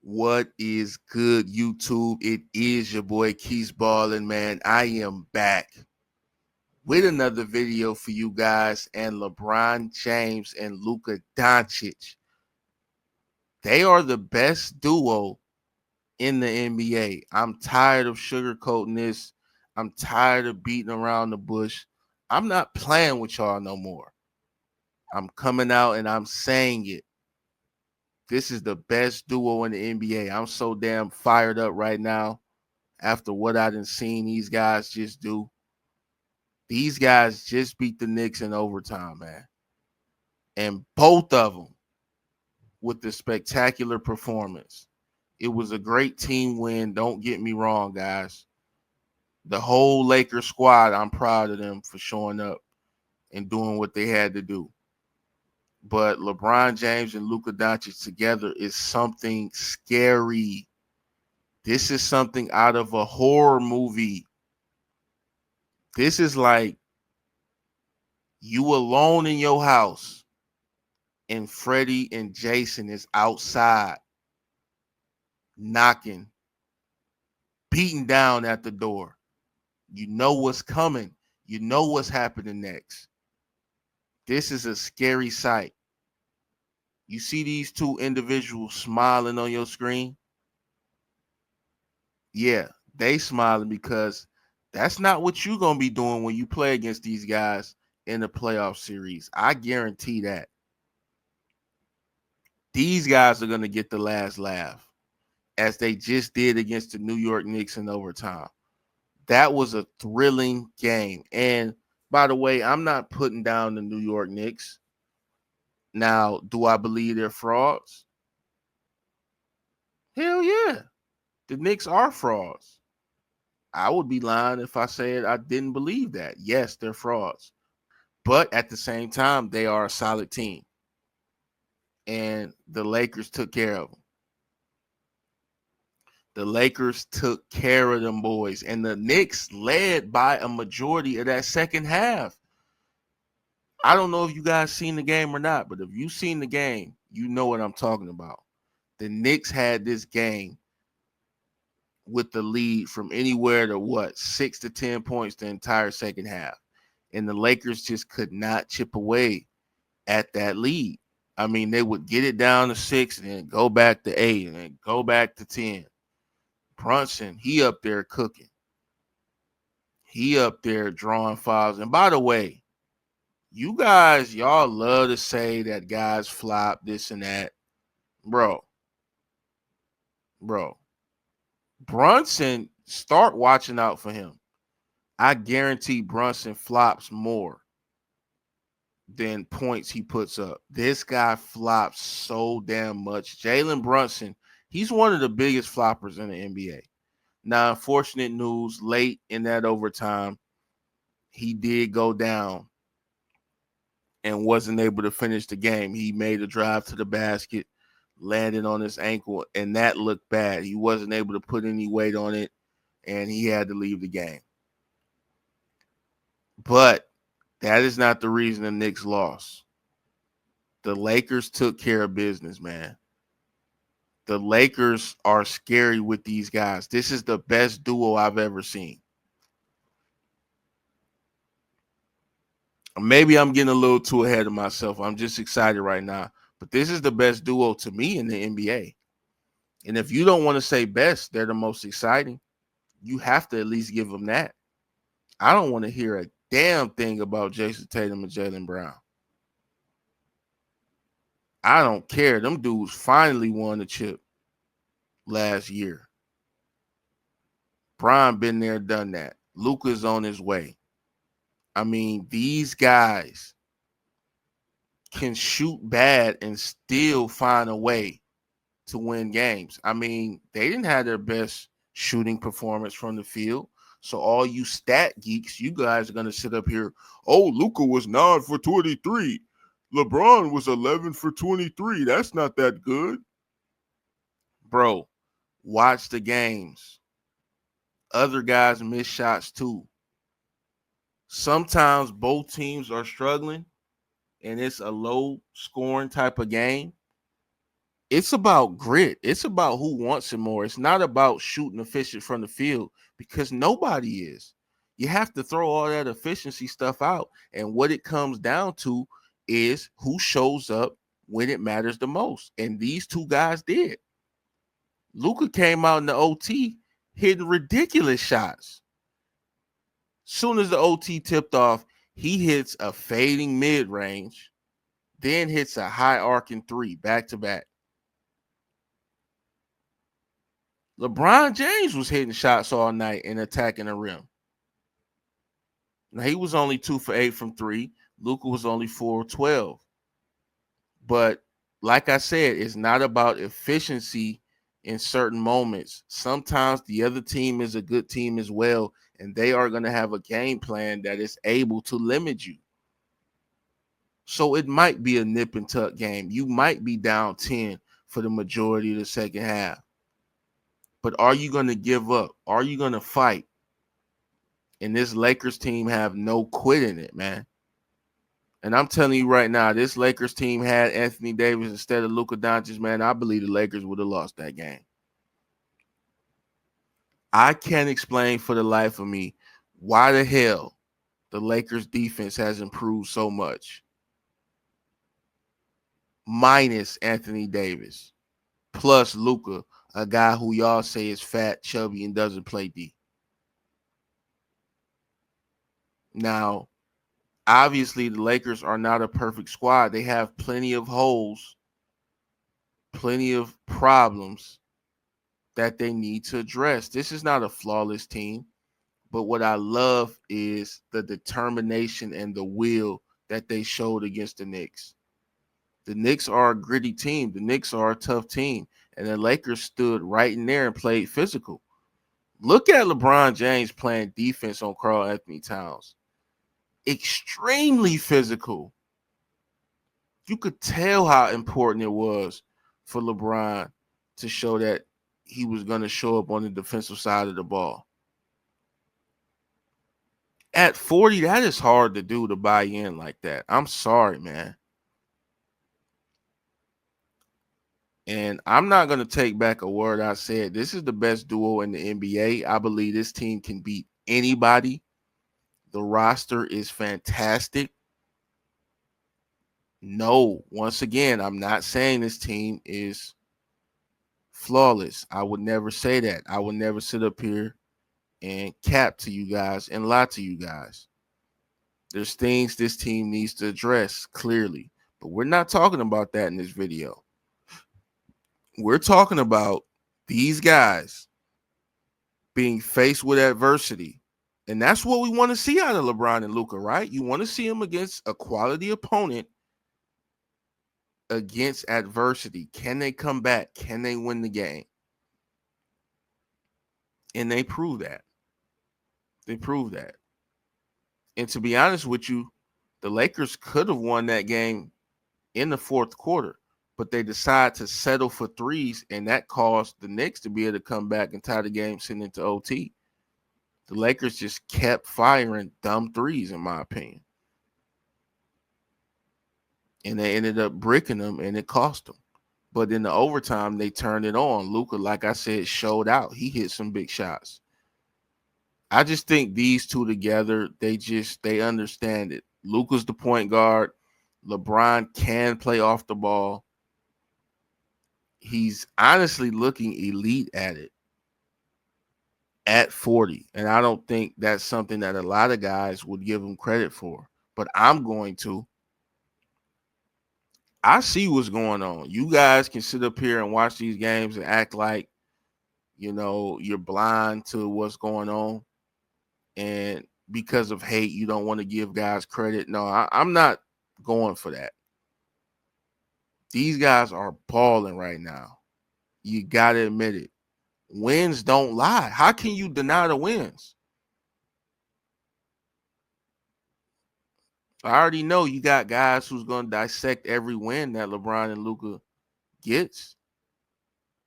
What is good, YouTube? It is your boy Keys Ballin', man. I am back with another video for you guys. And LeBron James and Luka Doncic, they are the best duo in the NBA. I'm tired of sugarcoating this. I'm tired of beating around the bush. I'm not playing with y'all no more. I'm coming out and I'm saying it. This is the best duo in the NBA. I'm so damn fired up right now after what I done seen these guys just do. These guys just beat the Knicks in overtime, man. And both of them with the spectacular performance. It was a great team win. Don't get me wrong, guys. The whole Lakers squad, I'm proud of them for showing up and doing what they had to do. But LeBron James and Luka Doncic together is something scary. This is something out of a horror movie. This is like you alone in your house and Freddie and Jason is outside knocking, beating down at the door. You know what's coming. You know what's happening next. This is a scary sight. You see these two individuals smiling on your screen? Yeah, they smiling because that's not what you're going to be doing when you play against these guys in the playoff series. I guarantee that. These guys are going to get the last laugh, as they just did against the New York Knicks in overtime. That was a thrilling game. And by the way, I'm not putting down the New York Knicks. Now, do I believe they're frauds? Hell yeah. The Knicks are frauds. I would be lying if I said I didn't believe that. Yes, they're frauds. But at the same time, they are a solid team. And the Lakers took care of them. The Lakers took care of them boys. And the Knicks led by a majority of that second half. I don't know if you guys seen the game or not, but if you seen the game, you know what I'm talking about. The Knicks had this game with the lead from anywhere to 6 to 10 points the entire second half. And the Lakers just could not chip away at that lead. I mean, they would get it down to 6 and then go back to 8 and then go back to 10. Brunson, he up there cooking. He up there drawing fouls. And by the way, you guys, y'all love to say that guys flop, this and that. Bro. Brunson, start watching out for him. I guarantee Brunson flops more than points he puts up. This guy flops so damn much. Jalen Brunson, he's one of the biggest floppers in the NBA. Now, unfortunate news, late in that overtime, he did go down and wasn't able to finish the game. He made a drive to the basket, landed on his ankle, and that looked bad. He wasn't able to put any weight on it, and he had to leave the game. But that is not the reason the Knicks lost. The Lakers took care of business, man. The Lakers are scary with these guys. This is the best duo I've ever seen. Maybe I'm getting a little too ahead of myself. I'm just excited right now. But this is the best duo to me in the NBA. And if you don't want to say best, they're the most exciting, you have to at least give them that. I don't want to hear a damn thing about Jason Tatum and Jaylen Brown. I don't care. Them dudes finally won the chip last year. Bron been there, done that. Luka's on his way. I mean, these guys can shoot bad and still find a way to win games. I mean, they didn't have their best shooting performance from the field. So all you stat geeks, you guys are going to sit up here, oh, Luka was 9 for 23. LeBron was 11 for 23. That's not that good. Bro, watch the games. Other guys miss shots too. Sometimes both teams are struggling and it's a low scoring type of game. It's about grit. It's about who wants it more. It's not about shooting efficient from the field because nobody is. You have to throw all that efficiency stuff out. And what it comes down to is who shows up when it matters the most. And these two guys did. Luka came out in the OT hitting ridiculous shots. Soon as the OT tipped off, he hits a fading mid-range, then hits a high arcing three back to back. LeBron James was hitting shots all night and attacking the rim. Now, he was only 2 for 8 from three. Luka was only 4 of 12. But like I said, it's not about efficiency in certain moments. Sometimes the other team is a good team as well, and they are going to have a game plan that is able to limit you. So it might be a nip and tuck game. You might be down 10 for the majority of the second half. But are you going to give up? Are you going to fight? And this Lakers team have no quit in it, man. And I'm telling you right now, this Lakers team had Anthony Davis instead of Luka Doncic, man. I believe the Lakers would have lost that game. I can't explain for the life of me why the hell the Lakers defense has improved so much. Minus Anthony Davis, plus Luka, a guy who y'all say is fat, chubby, and doesn't play D. Now, obviously, the Lakers are not a perfect squad. They have plenty of holes, plenty of problems that they need to address. This is not a flawless team, but what I love is the determination and the will that they showed against the Knicks. The Knicks are a gritty team. The Knicks are a tough team. And the Lakers stood right in there and played physical. Look at LeBron James playing defense on Karl-Anthony Towns. Extremely physical. You could tell how important it was for LeBron to show that he was going to show up on the defensive side of the ball. At 40, that is hard to do, to buy in like that. I'm sorry, man. And I'm not going to take back a word I said. This is the best duo in the NBA. I believe this team can beat anybody. The roster is fantastic. No, once again, I'm not saying this team is flawless. I would never say that. I would never sit up here and cap to you guys and lie to you guys. There's things this team needs to address clearly, but we're not talking about that in this video. We're talking about these guys being faced with adversity. And that's what we want to see out of LeBron and Luka, right? You want to see them against a quality opponent against adversity. Can they come back? Can they win the game? And they prove that. They prove that. And to be honest with you, the Lakers could have won that game in the fourth quarter, but they decide to settle for threes, and that caused the Knicks to be able to come back and tie the game sitting into OT. The Lakers just kept firing dumb threes, in my opinion. And they ended up bricking them, and it cost them. But in the overtime, they turned it on. Luka, like I said, showed out. He hit some big shots. I just think these two together, they understand it. Luka's the point guard. LeBron can play off the ball. He's honestly looking elite at it at 40. And I don't think that's something that a lot of guys would give him credit for. But I'm going to. I see what's going on. You guys can sit up here and watch these games and act like, you're blind to what's going on. And because of hate, you don't want to give guys credit. No, I'm not going for that. These guys are balling right now. You got to admit it. Wins don't lie. How can you deny the wins? I already know you got guys who's going to dissect every win that LeBron and Luka gets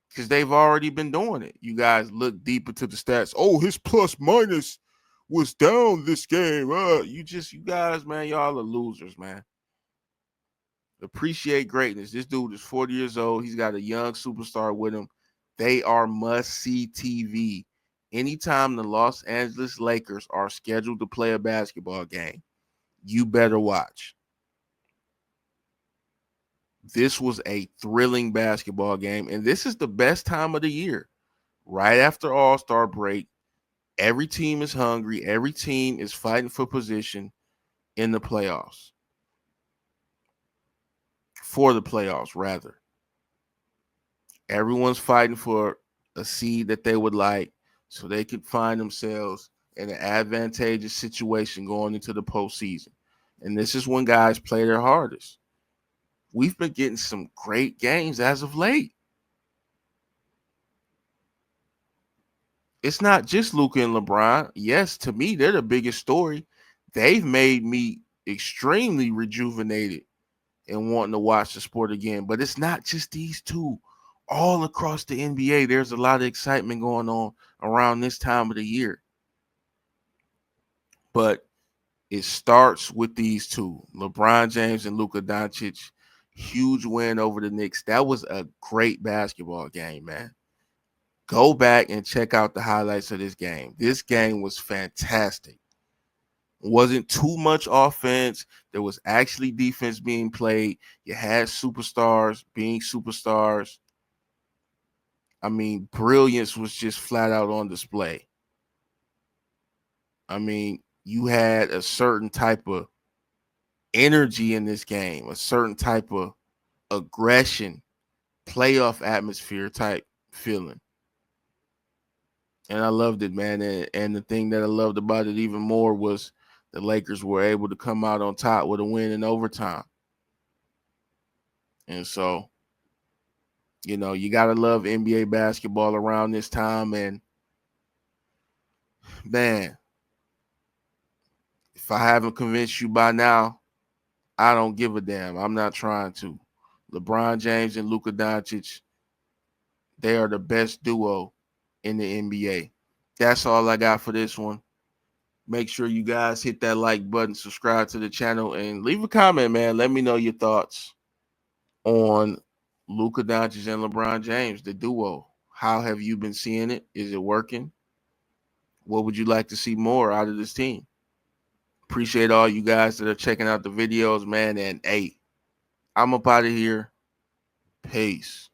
because they've already been doing it. You guys look deep into the stats. Oh, his plus minus was down this game. You guys, man, y'all are losers, man. Appreciate greatness. This dude is 40 years old. He's got a young superstar with him. They are must-see TV. Anytime the Los Angeles Lakers are scheduled to play a basketball game, you better watch. This was a thrilling basketball game, and this is the best time of the year. Right after All-Star break, every team is hungry. Every team is fighting for position in the playoffs. For the playoffs, rather. Everyone's fighting for a seed that they would like so they could find themselves in an advantageous situation going into the postseason. And this is when guys play their hardest. We've been getting some great games as of late. It's not just Luka and LeBron. Yes, to me, they're the biggest story. They've made me extremely rejuvenated and wanting to watch the sport again. But it's not just these two. All across the NBA, there's a lot of excitement going on around this time of the year. But it starts with these two, LeBron James and Luka Doncic. Huge win over the Knicks. That was a great basketball game, man. Go back and check out the highlights of this game. This game was fantastic. Wasn't too much offense. There was actually defense being played. You had superstars being superstars. I mean, brilliance was just flat out on display. I mean, you had a certain type of energy in this game, a certain type of aggression, playoff atmosphere type feeling. And I loved it, man. And the thing that I loved about it even more was the Lakers were able to come out on top with a win in overtime. And so, you know, you got to love NBA basketball around this time. And, man, if I haven't convinced you by now, I don't give a damn. I'm not trying to. LeBron James and Luka Doncic, they are the best duo in the NBA. That's all I got for this one. Make sure you guys hit that like button, subscribe to the channel, and leave a comment, man. Let me know your thoughts on Luka Doncic and LeBron James, the duo. How have you been seeing it? Is it working? What would you like to see more out of this team? Appreciate all you guys that are checking out the videos, man. And hey, I'm up out of here. Peace.